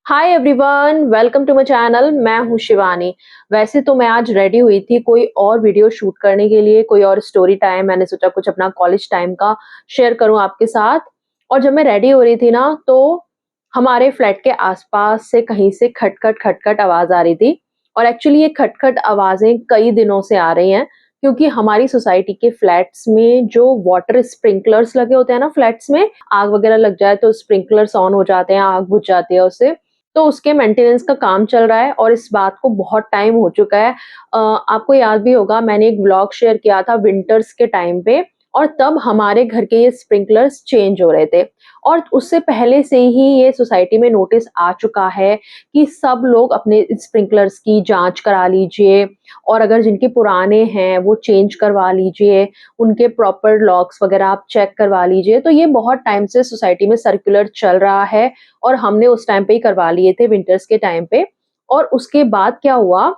Hi everyone, welcome to my channel. मैं हूं शिवानी। वैसे तो मैं आज रेडी हुई थी कोई और वीडियो शूट करने के लिए, कोई और स्टोरी टाइम। मैंने सोचा कुछ अपना कॉलेज टाइम का शेयर करूं आपके साथ। और जब मैं रेडी हो रही थी ना, तो हमारे फ्लैट के आसपास से कहीं से खटखट खटखट आवाज आ रही थी। और एक्चुअली ये खटखट आवाजें कई दिनों से आ रही हैं, क्योंकि हमारी सोसाइटी के फ्लैट्स में जो वाटर स्प्रिंकलर्स लगे होते हैं ना, फ्लैट्स में आग वगैरह लग जाए तो स्प्रिंकलर्स ऑन हो जाते हैं, आग बुझ जाती है उससे। तो उसके मेंटेनेंस का काम चल रहा है और इस बात को बहुत टाइम हो चुका है। आपको याद भी होगा, मैंने एक व्लॉग शेयर किया था विंटर्स के टाइम पे, और तब हमारे घर के ये स्प्रिंकलर्स चेंज हो रहे थे। और उससे पहले से ही ये सोसाइटी में नोटिस आ चुका है कि सब लोग अपने स्प्रिंकलर्स की जांच करा लीजिए, और अगर जिनके पुराने हैं वो चेंज करवा लीजिए, उनके प्रॉपर लॉक्स वगैरह आप चेक करवा लीजिए। तो ये बहुत टाइम से सोसाइटी में सर्कुलर चल रहा है, और हमने उस टाइम पे ही करवा लिए थे विंटर्स के टाइम पे। और उसके बाद क्या हुआ,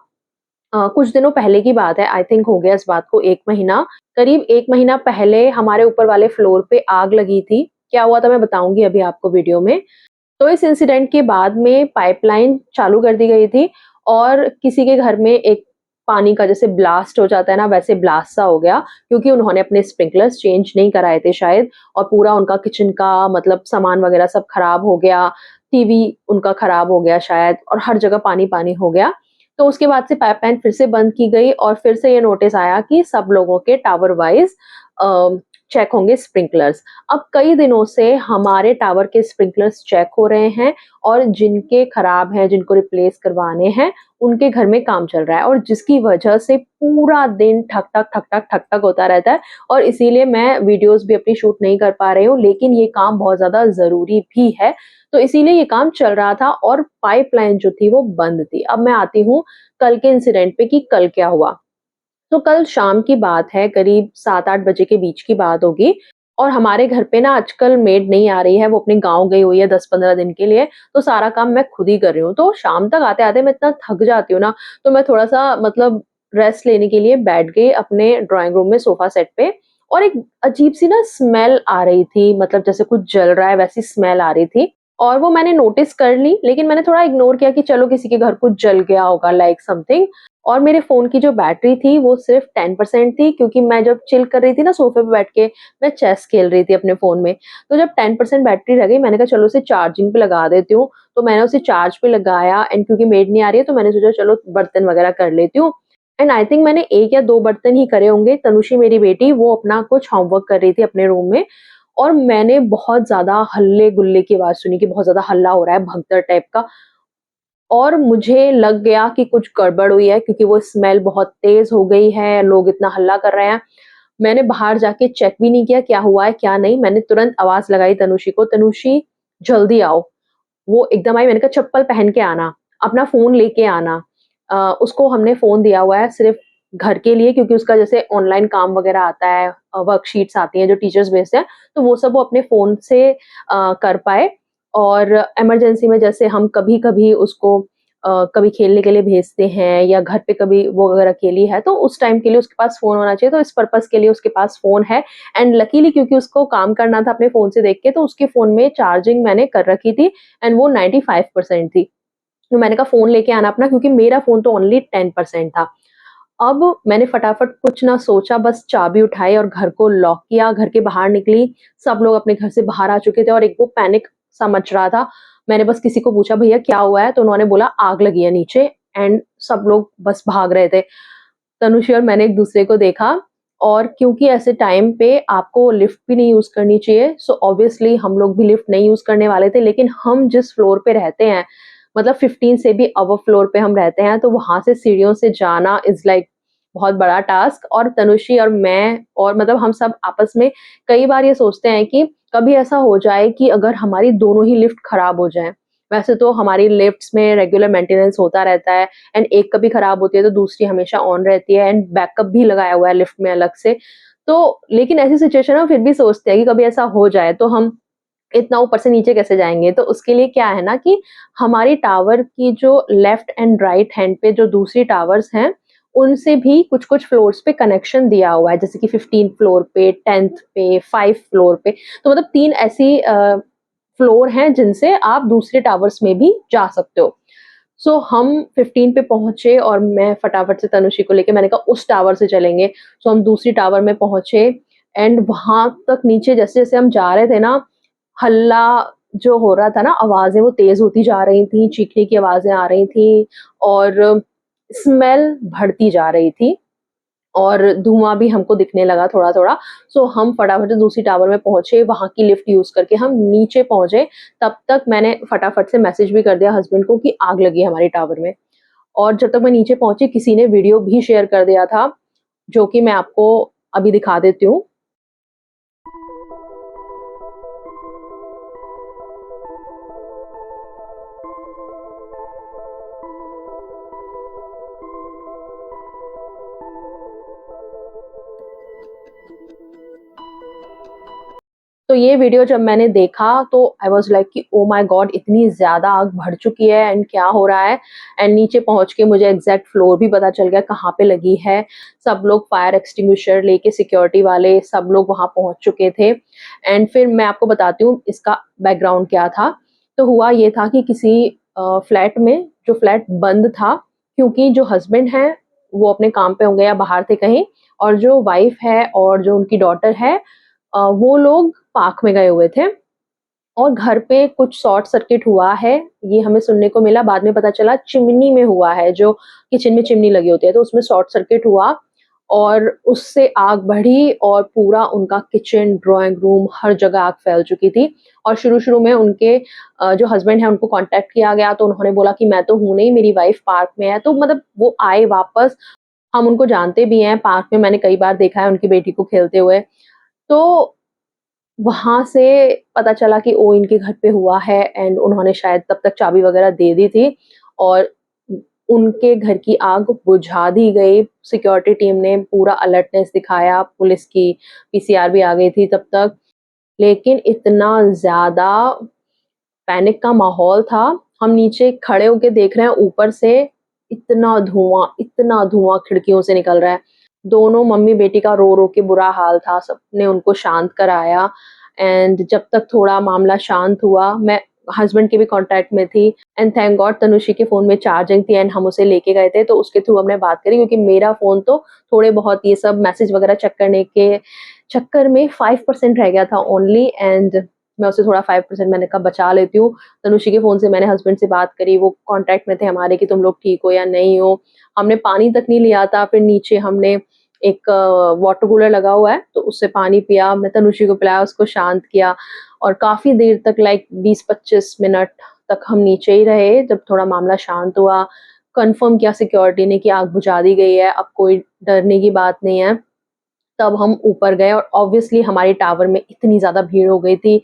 कुछ दिनों पहले की बात है, आई थिंक हो गया इस बात को 1 महीना। करीब 1 महीना पहले हमारे ऊपर वाले फ्लोर पे आग लगी थी। क्या हुआ था मैं बताऊँगी अभी आपको वीडियो में। तो इस इंसिडेंट के बाद में पाइपलाइन चालू कर दी गई थी, और किसी के घर में एक पानी का जैसे ब्लास्ट हो जाता है ना, वैसे ब्लास्ट सा हो गया, क्योंकि उन्होंने अपने स्प्रिंकलर्स चेंज नहीं कराए थे शायद। और पूरा उनका किचन का मतलब सामान वगैरह सब खराब हो गया, टीवी उनका खराब हो गया शायद, और हर जगह पानी-पानी हो गया। तो उसके बाद से पाइपलाइन फिर से बंद की गई, और फिर से ये नोटिस आया कि सब लोगों के टावर वाइज़ चेक होंगे स्प्रिंकलर्स। अब कई दिनों से हमारे टावर के स्प्रिंकलर्स चेक हो रहे हैं, और जिनके खराब हैं, जिनको रिप्लेस करवाने हैं, उनके घर में काम चल रहा है, और जिसकी वजह से पूरा दिन ठक-ठक, ठक-ठक, ठक-ठक होता रहता है। और इसीलिए मैं वीडियोज़ भी अपनी शूट नहीं कर पा रही हूँ, लेकिन ये काम बहुत ज़्यादा ज़रूरी भी है, तो इसीलिए ये काम चल रहा था और पाइपलाइन जो थी वो बंद थी। अब मैं आती हूँ कल के इंसिडेंट पे कि कल क्या हुआ। तो कल शाम की बात है, करीब 7-8 बजे के बीच की बात होगी, और हमारे घर पे ना आजकल मेड नहीं आ रही है, वो अपने गाँव गई हुई है 10-15 दिन के लिए, तो सारा काम मैं खुद ही कर रही हूँ। तो शाम तक आते-आते मैं इतना थक जाती हूँ ना, तो मैं थोड़ा-सा मतलब रेस्ट लेने के लिए बैठ गई अपने ड्राइंग रूम में सोफ़ा सेट पे, और एक अजीब-सी ना स्मेल आ रही थी, मतलब जैसे कुछ जल रहा है वैसी स्मेल आ रही थी। और वो मैंने नोटिस कर ली, लेकिन मैंने थोड़ा इग्नोर किया कि चलो किसी के घर कुछ जल गया होगा लाइक समथिंग। और मेरे फ़ोन की जो बैटरी थी वो सिर्फ़ 10% थी, क्योंकि मैं जब चिल कर रही थी ना सोफ़े पे बैठ के, मैं चेस खेल रही थी अपने फ़ोन में। तो जब 10% बैटरी रह गई, मैंने कहा चलो उसे चार्जिंग पे लगा देती हूँ। तो मैंने उसे चार्ज पे लगाया, एंड क्योंकि मेड नहीं आ रही है, तो मैंने सोचा चलो बर्तन वग़ैरह कर लेती हूँ। एंड आई थिंक मैंने 1 या 2 बर्तन ही करे होंगे। तनुषी मेरी बेटी वो अपना कुछ होमवर्क कर रही थी अपने रूम में, और मैंने बहुत ज़्यादा हल्ले-गुल्ले की आवाज़ सुनी कि बहुत ज़्यादा हल्ला हो रहा है, भगदड़ टाइप का। और मुझे लग गया कि कुछ गड़बड़ हुई है, क्योंकि वो स्मेल बहुत तेज़ हो गई है, लोग इतना हल्ला कर रहे हैं। मैंने बाहर जाके चेक भी नहीं किया क्या हुआ है, क्या नहीं। मैंने तुरंत आवाज़ लगाई तनुषी को, "तनुषी, जल्दी आओ।" वो एकदम आई। मैंने कहा, "चप्पल पहन के आना, अपना फ़ोन लेके आना।" उसको हमने फ़ोन दिया हुआ है सिर्फ़ घर के लिए, क्योंकि उसका जैसे ऑनलाइन काम वग़ैरह आता है, वर्कशीट्स आती हैं जो टीचर्स भेजते हैं, तो वो सब वो अपने फ़ोन से कर पाए। और इमरजेंसी में जैसे हम कभी-कभी उसको कभी खेलने के लिए भेजते हैं, या घर पे कभी वो अगर अकेली है, तो उस टाइम के लिए उसके पास फ़ोन होना चाहिए, तो इस पर्पज़ के लिए उसके पास फ़ोन है। एंड लकीली क्योंकि उसको काम करना था अपने फ़ोन से देख के, तो उसके फ़ोन में चार्जिंग मैंने कर रखी थी, एंड वो 95% थी। तो मैंने कहा फ़ोन लेके आना अपना, क्योंकि मेरा फ़ोन तो ओनली 10% था। अब मैंने फटाफट कुछ ना सोचा, बस चाबी उठाई और घर को लॉक किया, घर के बाहर निकली। सब लोग अपने घर से बाहर आ चुके थे, और एक वो पैनिक सा मच रहा था। मैंने बस किसी को पूछा, भैया क्या हुआ है? तो उन्होंने बोला आग लगी है नीचे, एंड सब लोग बस भाग रहे थे। तनुश्री और मैंने एक-दूसरे को देखा, और क्योंकि ऐसे टाइम पे आपको लिफ्ट भी नहीं यूज़ करनी चाहिए, सो ऑब्वियसली हम लोग भी लिफ्ट नहीं यूज़ करने वाले थे, लेकिन हम जिस फ्लोर पे रहते हैं, मतलब 15 से भी अबव फ्लोर पे हम रहते हैं, तो वहाँ से सीढ़ियों से जाना इज़ लाइक बहुत बड़ा टास्क। और तनुश्री और मैं, और मतलब हम सब आपस में कई बार ये सोचते हैं कि कभी ऐसा हो जाए कि अगर हमारी दोनों ही लिफ्ट खराब हो जाएँ। वैसे तो हमारी लिफ्ट्स में रेगुलर मेंटेनेंस होता रहता है, एंड एक कभी खराब होती है तो दूसरी हमेशा ऑन रहती है, एंड बैकअप भी लगाया हुआ है लिफ्ट में अलग से। तो लेकिन ऐसी सिचुएशन में फिर भी सोचते हैं कि कभी ऐसा हो जाए तो हम इतना ऊपर से नीचे कैसे जाएँगे? तो उसके लिए क्या है ना कि हमारी टावर की जो लेफ्ट एंड राइट हैंड पे जो दूसरी टावर्स हैं, उनसे भी कुछ-कुछ फ्लोर्स पे कनेक्शन दिया हुआ है। जैसे कि 15th फ्लोर पे, 10th पे, 5 फ्लोर पे। तो मतलब 3 ऐसी फ्लोर हैं जिनसे आप दूसरे टावर्स में भी जा सकते हो। सो हम 15 पे पहुँचे और मैं फटाफट से तनुश्री को लेके मैंने कहा उस टावर से चलेंगे। सो हम दूसरी टावर में पहुँचे एंड वहाँ तक नीचे जैसे-जैसे हम जा रहे थे ना, हल्ला जो हो रहा था ना, आवाज़ें वो तेज़ होती जा रही थी, चीखने की आवाज़ें आ रही थी और स्मेल बढ़ती जा रही थी और धुआँ भी हमको दिखने लगा थोड़ा-थोड़ा। सो हम फटाफट से दूसरी टावर में पहुँचे, वहाँ की लिफ्ट यूज़ करके हम नीचे पहुँचे। तब तक मैंने फटाफट से मैसेज भी कर दिया हस्बैंड को कि आग लगी है हमारी टावर में। और जब तक मैं नीचे पहुँची किसी ने वीडियो भी शेयर कर दिया था, जो कि मैं आपको अभी दिखा देती हूँ। तो ये वीडियो जब मैंने देखा तो आई वाज़ लाइक कि ओह माय गॉड! इतनी ज़्यादा आग बढ़ चुकी है एंड क्या हो रहा है? एंड नीचे पहुँच के मुझे एग्ज़ैक्ट फ्लोर भी पता चल गया कहाँ पे लगी है। सब लोग फायर एक्सटिंग्विशर लेके सिक्योरिटी वाले सब लोग वहाँ पहुँच चुके थे एंड फिर मैं आपको बताती हूँ इसका बैकग्राउंड क्या था। तो हुआ ये था कि किसी फ्लैट में जो फ्लैट बंद था क्योंकि जो हस्बैंड हैं वो अपने काम पे होंगे या बाहर थे कहीं और जो वाइफ़ है और जो उनकी डॉटर है वो लोग पार्क में गए हुए थे और घर पे कुछ शॉर्ट सर्किट हुआ है, ये हमें सुनने को मिला, बाद में पता चला चिमनी में हुआ है, जो किचन में चिमनी लगी होती है, तो उसमें शॉर्ट सर्किट हुआ और उससे आग बढ़ी और पूरा उनका किचन, ड्राइंग रूम, हर जगह आग फैल चुकी थी और शुरू-शुरू में उनके जो हस्बैंड हैं, उनको कॉन्टैक्ट किया गया, तो उन्होंने बोला कि मैं तो हूँ नहीं, मेरी वाइफ़ पार्क में है, तो मतलब वो आए वापस, हम उनको जानते भी हैं, पार्क में मैंने कई बार देखा है उनकी बेटी को खेलते हुए। तो वहाँ से पता चला कि ओह! इनके घर पे हुआ है एंड उन्होंने शायद तब तक चाबी वग़ैरह दे दी थी और उनके घर की आग बुझा दी गई। सिक्योरिटी टीम ने पूरा अलर्टनेस दिखाया, पुलिस की पीसीआर भी आ गई थी तब तक। लेकिन इतना ज़्यादा पैनिक का माहौल था, हम नीचे खड़े होके देख रहे हैं ऊपर से इतना धुआँ खिड़कियों से निकल रहा है। दोनों मम्मी-बेटी का रो-रो के बुरा हाल था, सबने उनको शांत कराया एंड जब तक थोड़ा मामला शांत हुआ, मैं हस्बैंड के भी कॉन्टैक्ट में थी एंड थैंक गॉड तनुश्री के फ़ोन में चार्जिंग थी एंड हम उसे लेके गए थे, तो उसके थ्रू हमने बात करी क्योंकि मेरा फ़ोन तो थोड़े बहुत ये सब मैसेज वगैरह चेक करने के चक्कर में 5% रह गया था ओनली एंड मैं उसे थोड़ा 5% मैंने कहा बचा लेती हूँ। तनुश्री के फ़ोन से मैंने हस्बैंड से बात करी, वो कॉन्टैक्ट में थे हमारे कि तुम लोग ठीक हो या नहीं हो। हमने पानी तक नहीं लिया था, फिर नीचे हमने एक वाटर कूलर लगा हुआ है, तो उससे पानी पिया, मैं तनुश्री को पिलाया, उसको शांत किया और काफ़ी देर तक लाइक 20-25 मिनट तक हम नीचे ही रहे, जब थोड़ा मामला शांत हुआ, कन्फर्म किया सिक्योरिटी ने कि आग बुझा दी गई है, अब कोई डरने की बात नहीं है। तब हम ऊपर गए और ऑब्वियसली हमारे टावर में इतनी ज़्यादा भीड़ हो गई थी।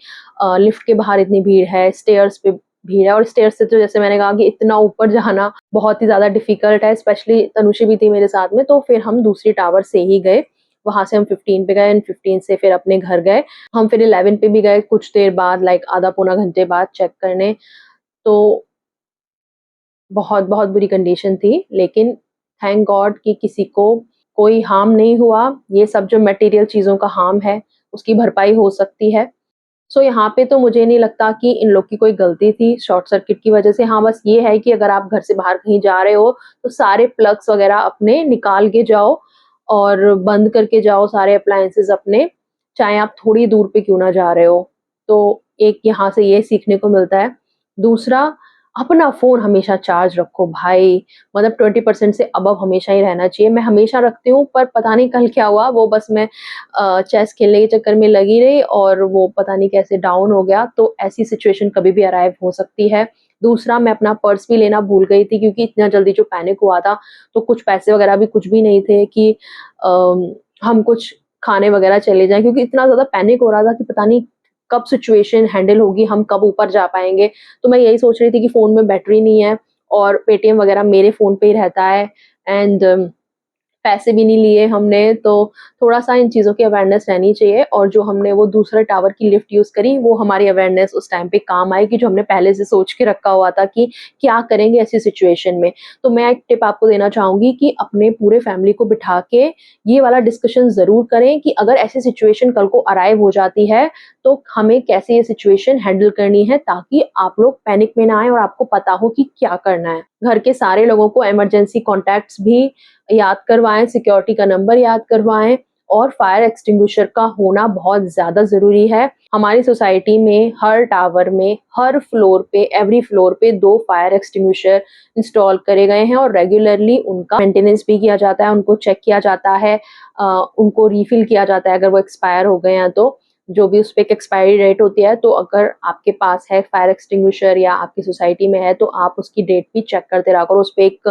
लिफ्ट के बाहर इतनी भीड़ है, स्टेयर्स पे भीड़ है और स्टेयर्स से तो जैसे मैंने कहा कि इतना ऊपर जाना बहुत ही ज़्यादा डिफ़िकल्ट है, स्पेशली तनुश्री भी थी मेरे साथ में, तो फिर हम दूसरी टावर से ही गए। वहाँ से हम 15 पे गए एंड 15 से फिर अपने घर गए। हम फिर 11 पे भी गए कुछ देर बाद लाइक आधा पौना घंटे बाद चेक करने। तो बहुत-बहुत बुरी कंडीशन थी, लेकिन थैंक गॉड कि किसी को कोई हार्म नहीं हुआ। ये सब जो मटेरियल चीज़ों का हार्म है, उसकी भरपाई हो सकती है। सो यहाँ पे तो मुझे नहीं लगता कि इन लोग की कोई गलती थी शॉर्ट सर्किट की वज़ह से। हाँ, बस ये है कि अगर आप घर से बाहर कहीं जा रहे हो, तो सारे प्लग्स वग़ैरह अपने निकाल के जाओ और बंद करके जाओ सारे अप्लायंसेज़ अपने, चाहे आप थोड़ी दूर पे क्यों ना जा रहे हो। तो एक यहाँ से ये सीखने को मिलता है। दूसरा, अपना फ़ोन हमेशा चार्ज रखो भाई, मतलब 20% से अबव हमेशा ही रहना चाहिए। मैं हमेशा रखती हूँ, पर पता नहीं कल क्या हुआ, वो बस मैं चेस खेलने के चक्कर में लगी रही और वो पता नहीं कैसे डाउन हो गया, तो ऐसी सिचुएशन कभी भी अराइव हो सकती है। दूसरा, मैं अपना पर्स भी लेना भूल गई थी क्योंकि इतना जल्दी जो पैनिक हुआ था, तो कुछ पैसे वगैरह भी कुछ भी नहीं थे कि हम कुछ खाने वगैरह चले जाएँ क्योंकि इतना ज़्यादा पैनिक हो रहा था कि पता नहीं कब सिचुएशन हैंडल होगी, हम कब ऊपर जा पाएँगे। तो मैं यही सोच रही थी कि फ़ोन में बैटरी नहीं है और पेटीएम वगैरह मेरे फ़ोन पे ही रहता है एंड पैसे भी नहीं लिए हमने, तो थोड़ा-सा इन चीज़ों की अवेयरनेस रहनी चाहिए और जो हमने वो दूसरे टावर की लिफ्ट यूज़ करी, वो हमारी अवेयरनेस उस टाइम पे काम आएगी, जो हमने पहले से सोच के रखा हुआ था कि क्या करेंगे ऐसी सिचुएशन में। तो मैं एक टिप आपको देना चाहूँगी कि अपने पूरे फैमिली को बिठा के ये वाला डिस्कशन ज़रूर करें कि अगर ऐसी सिचुएशन कल को अराइव हो जाती है, तो हमें कैसे ये सिचुएशन हैंडल करनी है ताकि आप लोग पैनिक में ना आए और आपको पता हो कि क्या करना है। घर के सारे लोगों को इमरजेंसी कॉन्टैक्ट्स भी याद करवाएँ, सिक्योरिटी का नंबर याद करवाएँ और फायर एक्सटिंग्विशर का होना बहुत ज़्यादा ज़रूरी है। हमारी सोसाइटी में हर टावर में, हर फ्लोर पे, एवरी फ्लोर पे 2 फायर एक्सटिंग्विशर इंस्टॉल करे गए हैं और रेगुलरली उनका मेंटेनेंस भी किया जाता है, उनको चेक किया जाता है, उनको रिफिल किया जाता है अगर वो एक्सपायर हो गए हैं तो। जो भी उस पे एक एक्सपायरी डेट होती है, तो अगर आपके पास है फायर एक्सटिंग्विशर या आपकी सोसाइटी में है तो आप उसकी डेट भी चेक करते रहा करो। उस पे एक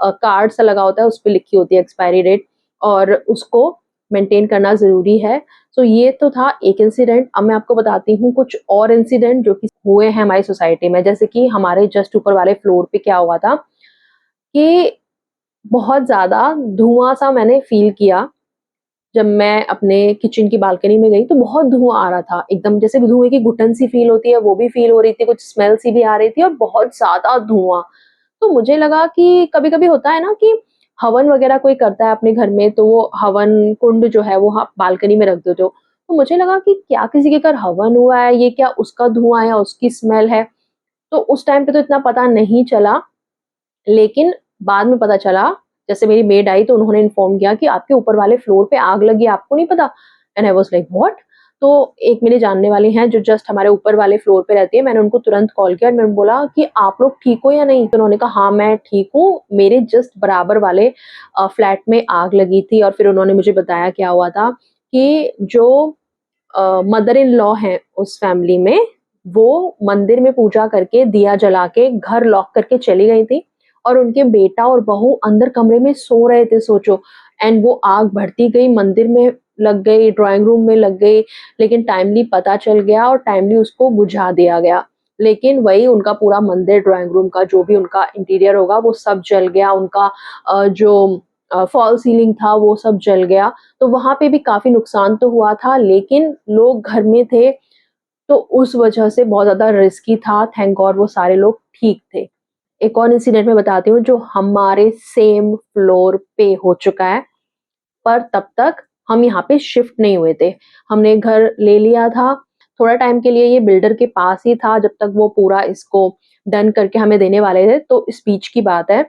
कार्ड सा लगा होता है, उस पे लिखी होती है एक्सपायरी डेट और उसको मेंटेन करना ज़रूरी है। सो ये तो था एक इंसिडेंट। अब मैं आपको बताती हूँ कुछ और इंसिडेंट जो कि हुए हैं हमारी सोसाइटी में। जैसे कि हमारे जस्ट ऊपर वाले फ्लोर पे क्या हुआ था कि बहुत ज़्यादा धुआँ-सा मैंने फ़ील किया। जब मैं अपने किचन की बालकनी में गई तो बहुत धुआँ आ रहा था। एकदम जैसे धुएँ की घुटन सी फ़ील होती है, वो भी फ़ील हो रही थी, कुछ स्मेल सी भी आ रही थी और बहुत ज़्यादा धुआँ। तो मुझे लगा कि कभी-कभी होता है ना कि हवन वगैरह कोई करता है अपने घर में तो वो हवन कुंड जो है वो आप बालकनी में रख देते हो। तो मुझे लगा कि क्या किसी के घर हवन हुआ है, ये क्या उसका धुआँ है या उसकी स्मेल है? तो उस टाइम पे तो इतना पता नहीं चला, लेकिन बाद में पता चला, जैसे मेरी मेड आई तो उन्होंने इन्फॉर्म किया कि आपके ऊपर वाले फ्लोर पे आग लगी है, आपको नहीं पता? And I was like what? तो एक मेरे जानने वाले हैं जो जस्ट हमारे ऊपर वाले फ्लोर पे रहती है, मैंने उनको तुरंत कॉल किया और मैंने बोला कि आप लोग ठीक हो या नहीं? तो उन्होंने कहा हाँ, मैं ठीक हूँ, मेरे जस्ट बराबर वाले फ्लैट में आग लगी थी और फिर उन्होंने मुझे बताया क्या हुआ था कि जो मदर इन लॉ हैं उस फैमिली में, वो मंदिर में पूजा करके, दिया जला के, घर लॉक करके चली गई थी और उनके बेटा और बहू अंदर कमरे में सो रहे थे सोचो। एंड वो आग बढ़ती गई, मंदिर में लग गई, ड्राइंग रूम में लग गई, लेकिन टाइमली पता चल गया और टाइमली उसको बुझा दिया गया। लेकिन वही उनका पूरा मंदिर, ड्राइंग रूम का जो भी उनका इंटीरियर होगा वो सब जल गया, उनका जो फॉल सीलिंग था वो सब जल गया। तो वहाँ पे भी काफ़ी नुकसान तो हुआ था, लेकिन लोग घर में थे, तो उस वजह से बहुत ज़्यादा रिस्की था। थैंक गॉड वो सारे लोग ठीक थे। एक और इंसिडेंट मैं बताती हूँ जो हमारे सेम फ्लोर पे हो चुका है, पर तब तक हम यहाँ पे शिफ्ट नहीं हुए थे। हमने घर ले लिया था, थोड़ा टाइम के लिए ये बिल्डर के पास ही था जब तक वो पूरा इसको डन करके हमें देने वाले थे, तो इस बीच की बात है।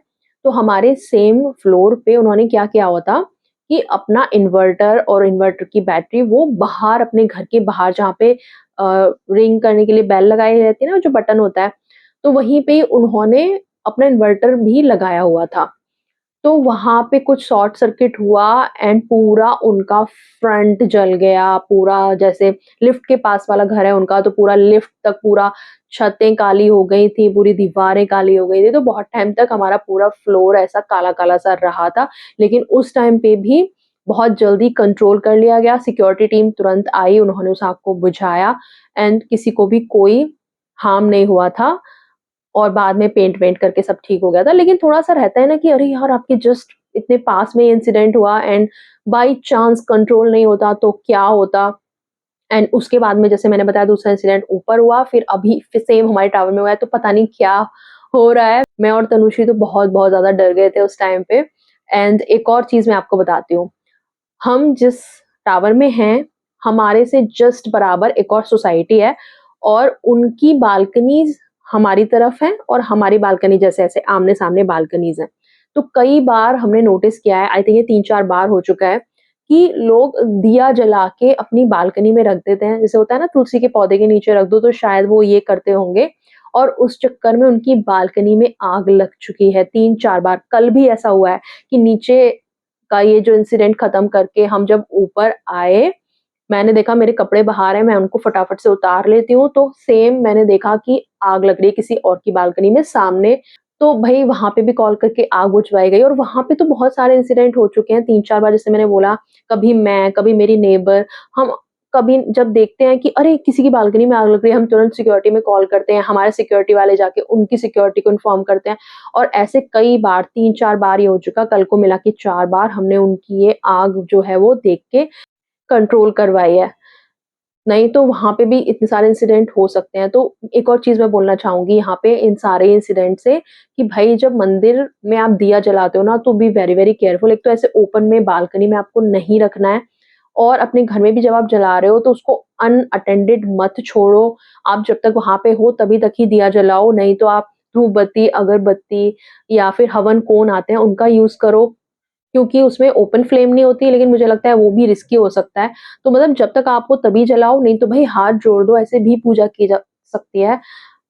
तो हमारे सेम फ्लोर पे उन्होंने क्या किया हुआ था कि अपना इन्वर्टर और इन्वर्टर की बैटरी वो बाहर अपने घर के बाहर जहाँ पे रिंग करने के लिए बेल लगाई रहती है ना, जो बटन होता है, तो वहीं पे उन्होंने अपना इन्वर्टर भी लगाया हुआ था। तो वहाँ पे कुछ शॉर्ट सर्किट हुआ एंड पूरा उनका फ्रंट जल गया, पूरा जैसे लिफ्ट के पास वाला घर है उनका, तो पूरा लिफ्ट तक पूरा छतें काली हो गई थी, पूरी दीवारें काली हो गई थी, तो बहुत टाइम तक हमारा पूरा फ्लोर ऐसा काला-काला सा रहा था। लेकिन उस टाइम पे भी बहुत जल्दी कंट्रोल कर लिया गया, सिक्योरिटी टीम तुरंत आई, उन्होंने उस आग को बुझाया एंड किसी को भी कोई हार्म नहीं हुआ था। और बाद में पेंट-वेंट करके सब ठीक हो गया था। लेकिन थोड़ा-सा रहता है ना कि अरे यार! आपके जस्ट इतने पास में ये इंसिडेंट हुआ एंड बाय चांस कंट्रोल नहीं होता तो क्या होता? एंड उसके बाद में जैसे मैंने बताया दूसरा इंसिडेंट ऊपर हुआ, फिर अभी फिर सेम हमारे टावर में हुआ है, तो पता नहीं क्या हो रहा है। मैं और तनुश्री तो बहुत-बहुत ज़्यादा डर गए थे उस टाइम पे। एंड एक और चीज़ मैं आपको बताती हूँ। हम जिस टावर में हैं, हमारे से जस्ट बराबर एक और सोसाइटी है और उनकी बालकनीज़ हमारी तरफ हैं और हमारी बालकनी जैसे ऐसे आमने-सामने बालकनीज़ हैं। तो कई बार हमने नोटिस किया है, आई थिंक ये 3-4 बार हो चुका है कि लोग दिया जला के अपनी बालकनी में रख देते हैं। जैसे होता है ना तुलसी के पौधे के नीचे रख दो, तो शायद वो ये करते होंगे और उस चक्कर में उनकी बालकनी में आग लग चुकी है 3-4 बार। कल भी ऐसा हुआ है कि नीचे का ये जो इंसिडेंट खत्म करके हम जब ऊपर आए, मैंने देखा मेरे कपड़े बाहर हैं, मैं उनको फटाफट से उतार लेती हूँ, तो सेम मैंने देखा कि आग लग रही है किसी और की बालकनी में सामने। तो भई वहाँ पे भी कॉल करके आग बुझवाई गई और वहाँ पे तो बहुत सारे इंसिडेंट हो चुके हैं 3-4 बार जैसे मैंने बोला, कभी मैं, कभी मेरी नेबर, हम कभी जब देखते हैं कि अरे! किसी की बालकनी में आग लग रही है, हम तुरंत सिक्योरिटी में कॉल करते हैं, हमारे सिक्योरिटी वाले जाके उनकी सिक्योरिटी को इन्फॉर्म करते हैं और ऐसे कई बार 3-4 बार ये हो चुका, कल को मिला के 4 बार हमने उनकी ये आग जो है वो देख के कंट्रोल करवाई है। नहीं तो वहाँ पे भी इतने सारे इंसिडेंट हो सकते हैं। तो एक और चीज़ मैं बोलना चाहूँगी यहाँ पे इन सारे इंसिडेंट से कि भई जब मंदिर में आप दिया जलाते हो ना तो बी वेरी, वेरी केयरफुल। एक तो ऐसे ओपन में बालकनी में आपको नहीं रखना है और अपने घर में भी जब आप जला रहे हो तो उसको अनअटेंडेड मत छोड़ो। आप जब तक वहाँ पे हो तभी तक ही दिया जलाओ, नहीं तो आप धूप बत्ती, अगरबत्ती या फिर हवन कोन आते हैं उनका यूज़ करो, क्योंकि उसमें ओपन फ्लेम नहीं होती, लेकिन मुझे लगता है वो भी रिस्की हो सकता है। तो मतलब जब तक आप हो तभी जलाओ, नहीं तो भई हाथ जोड़ दो, ऐसे भी पूजा की जा सकती है।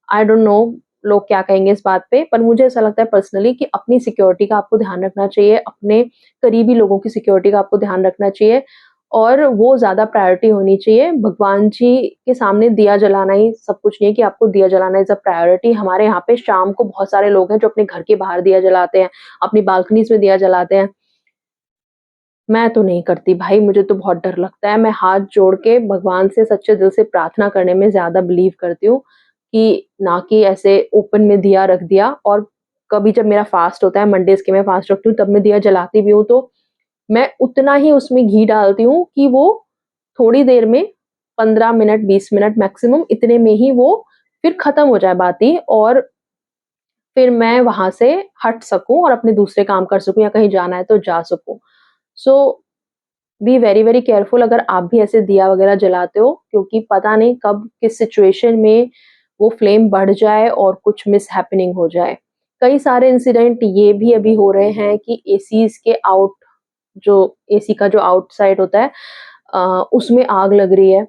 आई डोंट नो लोग क्या कहेंगे इस बात पे, पर मुझे ऐसा लगता है पर्सनली कि अपनी सिक्योरिटी का आपको ध्यान रखना चाहिए, अपने करीबी लोगों की सिक्योरिटी का आपको ध्यान रखना चाहिए और वो ज़्यादा प्रायोरिटी होनी चाहिए। भगवान जी के सामने दिया जलाना ही सब कुछ नहीं है कि आपको दिया जलाना इज़ अ प्रायोरिटी। हमारे यहाँ पे शाम को बहुत सारे लोग हैं जो अपने घर के बाहर दिया जलाते हैं, अपनी बालकनीज़ में दिया जलाते हैं। मैं तो नहीं करती भाई, मुझे तो बहुत डर लगता है। मैं हाथ जोड़ के भगवान से सच्चे दिल से प्रार्थना करने में ज़्यादा बिलीव करती हूँ, कि ना कि ऐसे ओपन में दिया रख दिया। और कभी जब मेरा फास्ट होता है, मंडेज़ के मैं फास्ट रखती हूँ, तब मैं दिया जलाती भी हूँ, तो मैं उतना ही उसमें घी डालती हूँ कि वो थोड़ी देर में 15 मिनट, 20 मिनट मैक्सिमम इतने में ही वो फिर खत्म हो जाए बाती और फिर मैं वहाँ से हट सकूँ और अपने दूसरे काम कर सकूँ या कहीं जाना है तो जा सकूँ। सो बी वेरी वेरी केयरफुल अगर आप भी ऐसे दिया वगैरह जलाते हो, क्योंकि पता नहीं कब किस सिचुएशन में वो फ्लेम बढ़ जाए और कुछ मिसहैपनिंग हो जाए। कई सारे इंसिडेंट ये भी अभी हो रहे हैं कि एसीज़ के आउट जो एसी का जो आउटसाइड होता है उसमें आग लग रही है।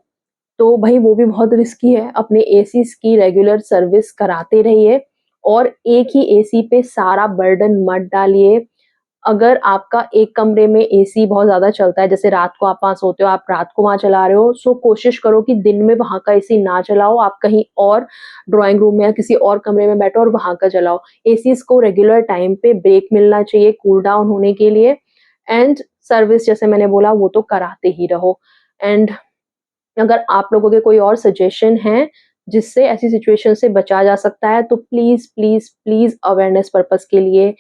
तो भई वो भी बहुत रिस्की है। अपने एसीज़ की रेगुलर सर्विस कराते रहिए और एक ही एसी पे सारा बर्डन मत डालिए। अगर आपका एक कमरे में एसी बहुत ज़्यादा चलता है, जैसे रात को आप वहाँ सोते हो, आप रात को वहाँ चला रहे हो, सो कोशिश करो कि दिन में वहाँ का एसी ना चलाओ, आप कहीं और ड्राइंग रूम में या किसी और कमरे में बैठो और वहाँ का चलाओ। एसीज़ को रेगुलर टाइम पे ब्रेक मिलना चाहिए कूल डाउन होने के लिए एंड सर्विस जैसे मैंने बोला वो तो कराते ही रहो। एंड अगर आप लोगों के कोई और सजेशन हैं, जिससे ऐसी सिचुएशन से बचा जा सकता है, तो please, please, please awareness purpose के लिए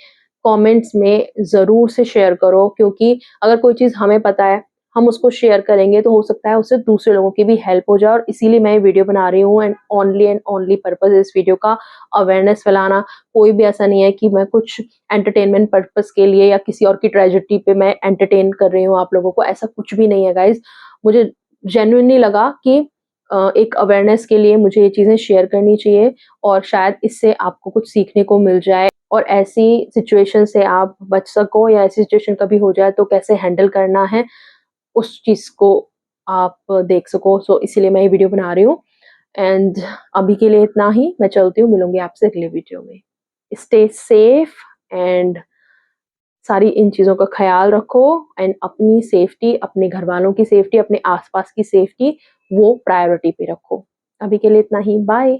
कमेंट्स में ज़रूर से शेयर करो, क्योंकि अगर कोई चीज़ हमें पता है, हम उसको शेयर करेंगे तो हो सकता है उससे दूसरे लोगों की भी हेल्प हो जाए और इसीलिए मैं ये वीडियो बना रही हूँ एंड ओनली पर्पज़ इस वीडियो का अवेयरनेस फैलाना। कोई भी ऐसा नहीं है कि मैं कुछ एंटरटेनमेंट पर्पज़ के लिए या किसी और की ट्रेजेडी पे मैं एंटरटेन कर रही हूँ आप लोगों को, ऐसा कुछ भी नहीं है गाइज़। मुझे जेन्युइनली लगा कि एक अवेयरनेस के लिए मुझे ये चीज़ें शेयर करनी चाहिए और शायद इससे आपको कुछ सीखने को मिल जाए और ऐसी सिचुएशन से आप बच सको या ऐसी सिचुएशन कभी हो जाए तो कैसे हैंडल करना है, उस चीज़ को आप देख सको। सो इसीलिए मैं ये वीडियो बना रही हूँ एंड अभी के लिए इतना ही। मैं चलती हूँ, मिलूँगी आपसे अगले वीडियो में। स्टे सेफ एंड सारी इन चीज़ों का ख़्याल रखो एंड अपनी सेफ्टी, अपने घरवालों की सेफ्टी, अपने आस-पास की सेफ्टी वो प्रायोरिटी पे रखो। अभी के लिए इतना ही, बाय।